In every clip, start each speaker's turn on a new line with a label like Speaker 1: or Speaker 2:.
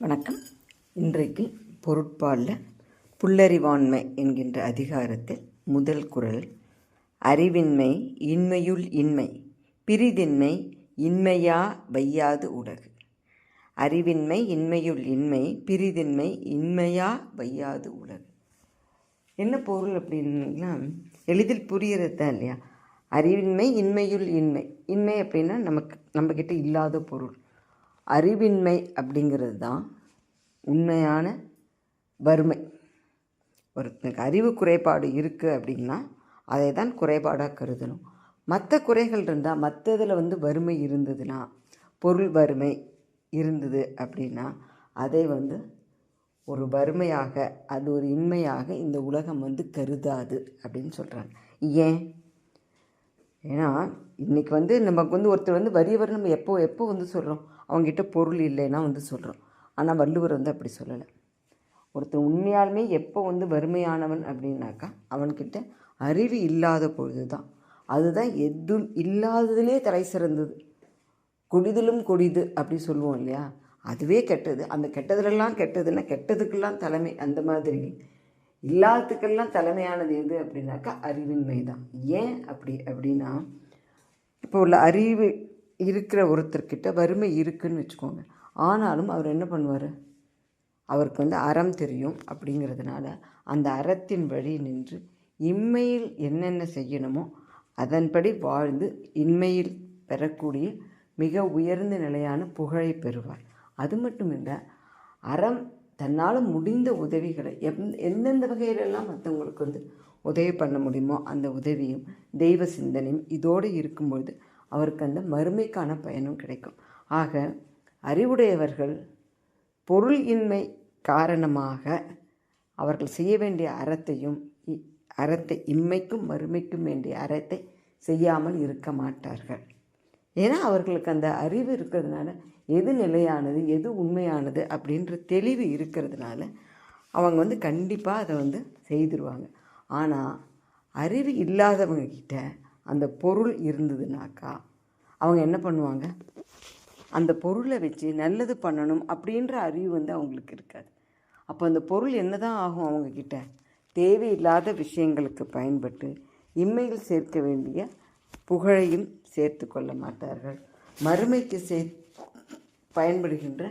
Speaker 1: வணக்கம். இன்றைக்கு பொருட்பாலில் புல்லறிவாண்மை என்கின்ற அதிகாரத்தில் முதல் குறள், அறிவின்மை இன்மையுள் இன்மை பிரிதின்மை இன்மையா வையாது உலகு. அறிவின்மை இன்மையுள் இன்மை பிரிதின்மை இன்மையா வையாது உலகு. என்ன பொருள் அப்படின்னா எளிதில் புரிகிறது தான் இல்லையா? அறிவின்மை இன்மையுள் இன்மை. இன்மை அப்படின்னா நம்மக்கிட்ட இல்லாத பொருள். அறிவின்மை அப்படிங்கிறது தான் உண்மையான வறுமை. ஒருத்தனுக்கு அறிவு குறைபாடு இருக்குது அப்படின்னா அதை தான் குறைபாடாக கருதணும். மற்ற குறைகள் இருந்தால், மற்றதில் வறுமை இருந்ததுன்னா, பொருள் வறுமை இருந்தது அப்படின்னா அதை ஒரு வறுமையாக, அது ஒரு இன்மையாக இந்த உலகம் கருதாது அப்படின்னு சொல்கிறாங்க. ஏன்னா இன்றைக்கி நமக்கு ஒருத்தர் வறியவர் நம்ம எப்போ சொல்கிறோம், அவங்ககிட்ட பொருள் இல்லைன்னா சொல்கிறோம். ஆனால் வள்ளுவர் அப்படி சொல்லலை. ஒருத்தர் உண்மையாலுமே எப்போ வறுமையானவன் அப்படின்னாக்கா அவன்கிட்ட அறிவு இல்லாத பொழுது தான். அதுதான் எதுவும் இல்லாததுலே தலை சிறந்தது. கொடிதலும் கொடிது அப்படி சொல்லுவோம் இல்லையா? அதுவே கெட்டது. அந்த கெட்டதுலெல்லாம் கெட்டதுன்னா கெட்டதுக்கெல்லாம் தலைமை. அந்த மாதிரி இல்லாததுக்கெல்லாம் தலைமையானது எது அப்படின்னாக்கா அறிவின்மை தான். ஏன் அப்படின்னா இப்போ உள்ள அறிவு இருக்கிற ஒருத்தர்கிட்ட வறுமை இருக்குதுன்னு வச்சுக்கோங்க. ஆனாலும் அவர் என்ன பண்ணுவார்? அவருக்கு அறம் தெரியும். அப்படிங்கிறதுனால அந்த அறத்தின் வழி நின்று இம்மையில் என்னென்ன செய்யணுமோ அதன்படி வாழ்ந்து இன்மையில் பெறக்கூடிய மிக உயர்ந்த நிலையான புகழை பெறுவார். அது மட்டும் இல்லை, அறம் தன்னால் முடிந்த உதவிகளை எந்தெந்த வகையிலெல்லாம் மற்றவங்களுக்கு உதவி பண்ண முடியுமோ அந்த உதவியும் தெய்வ சிந்தனையும் இதோடு இருக்கும்பொழுது அவருக்கு அந்த மறுமைக்கான பயனும் கிடைக்கும். ஆக அறிவுடையவர்கள் பொருள் இன்மை காரணமாக அவர்கள் செய்ய வேண்டிய அறத்தை இம்மைக்கும் மறுமைக்கும் வேண்டிய அறத்தை செய்யாமல் இருக்க மாட்டார்கள். ஏன்னா அவர்களுக்கு அந்த அறிவு இருக்கிறதுனால எது நிலையானது எது உண்மையானது அப்படின்ற தெளிவு இருக்கிறதுனால அவங்க கண்டிப்பாக அதை செய்திருவாங்க. ஆனால் அறிவு இல்லாதவங்க கிட்ட அந்த பொருள் இருந்ததுனாக்கா அவங்க என்ன பண்ணுவாங்க? அந்த பொருளை வச்சு நல்லது பண்ணணும் அப்படின்ற அறிவு அவங்களுக்கு இருக்காது. அப்போ அந்த பொருள் என்ன தான் ஆகும்? அவங்கக்கிட்ட தேவையில்லாத விஷயங்களுக்கு பயன்பட்டு இம்மையில் சேர்க்க வேண்டிய புகழையும் சேர்த்து கொள்ள மாட்டார்கள். மறுமைக்கு பயன்படுகின்ற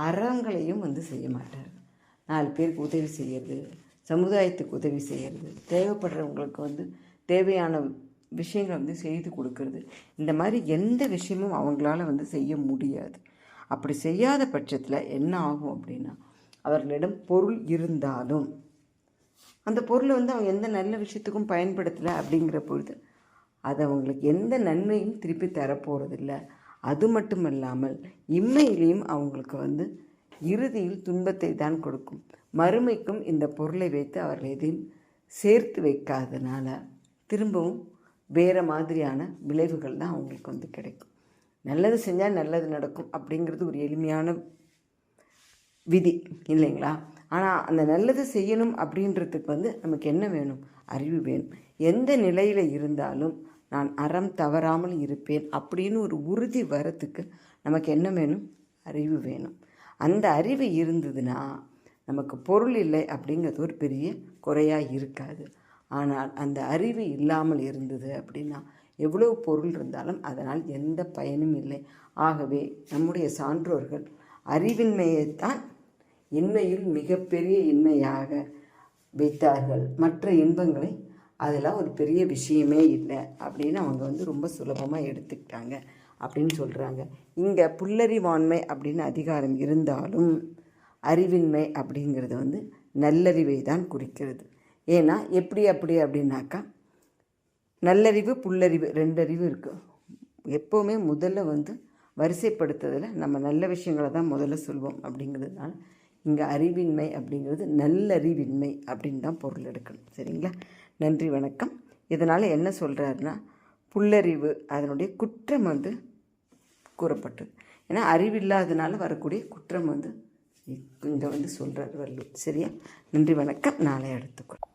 Speaker 1: அறங்களையும் செய்ய மாட்டார்கள். 4 பேருக்கு உதவி செய்கிறது, சமுதாயத்துக்கு உதவி செய்கிறது, தேவைப்படுறவங்களுக்கு தேவையான விஷயங்கள் செய்து கொடுக்கறது, இந்த மாதிரி எந்த விஷயமும் அவங்களால செய்ய முடியாது. அப்படி செய்யாத பட்சத்தில் என்ன ஆகும் அப்படின்னா, அவர்களிடம் பொருள் இருந்தாலும் அந்த பொருளை அவங்க எந்த நல்ல விஷயத்துக்கும் பயன்படுத்தலை அப்படிங்கிற பொழுது அது அவங்களுக்கு எந்த நன்மையும் திருப்பி தரப்போகிறதில்ல. அது மட்டும் இல்லாமல் இம்மையிலையும் அவங்களுக்கு இறுதியில் துன்பத்தை தான் கொடுக்கும். மறுமைக்கும் இந்த பொருளை வைத்து அவர்கள் எதையும் சேர்த்து வைக்காதனால திரும்பவும் வேறு மாதிரியான விளைவுகள் தான் அவங்களுக்கு கிடைக்கும். நல்லது செஞ்சால் நல்லது நடக்கும் அப்படிங்கிறது ஒரு எளிமையான விதி இல்லைங்களா? ஆனால் அந்த நல்லது செய்யணும் அப்படின்றதுக்கு நமக்கு என்ன வேணும்? அறிவு வேணும். எந்த நிலையில் இருந்தாலும் நான் அறம் தவறாமல் இருப்பேன் அப்படின்னு ஒரு உறுதி வரத்துக்கு நமக்கு என்ன வேணும்? அறிவு வேணும். அந்த அறிவு இருந்ததுன்னா நமக்கு பொருள் இல்லை அப்படிங்கிறது ஒரு பெரிய குறையாக இருக்காது. ஆனால் அந்த அறிவு இல்லாமல் இருந்தது அப்படின்னா எவ்வளவு பொருள் இருந்தாலும் அதனால் எந்த பயனும் இல்லை. ஆகவே நம்முடைய சான்றோர்கள் அறிவின்மையைத்தான் இன்மையில் மிகப்பெரிய இன்மையாக வைத்தார்கள். மற்ற இன்பங்களை அதெல்லாம் ஒரு பெரிய விஷயமே இல்லை அப்படின்னு அவங்க ரொம்ப சுலபமாக எடுத்துக்கிட்டாங்க அப்படின்னு சொல்கிறாங்க. இங்கே புல்லறிவாண்மை அப்படின்னு அதிகாரம் இருந்தாலும் அறிவின்மை அப்படிங்கிறது நல்லறிவை தான் குறிக்கிறது. ஏன்னா அப்படின்னாக்கா நல்லறிவு புல்லறிவு 2 அறிவு இருக்குது. எப்போவுமே முதல்ல வரிசைப்படுத்துறதில் நம்ம நல்ல விஷயங்களை தான் முதல்ல சொல்வோம். அப்படிங்கிறதுனால இங்கே அறிவின்மை அப்படிங்கிறது நல்லறிவின்மை அப்படின்னு தான் பொருள் எடுக்கணும். சரிங்களா? நன்றி, வணக்கம். இதனால் என்ன சொல்கிறாருன்னா, புல்லறிவு அதனுடைய குற்றம் கூறப்பட்டது. ஏன்னா அறிவில்லாதனால வரக்கூடிய குற்றம் இங்கே சொல்கிறார் வள்ளுவர். சரியா? நன்றி, வணக்கம். நாளை எடுத்துக்கிறோம்.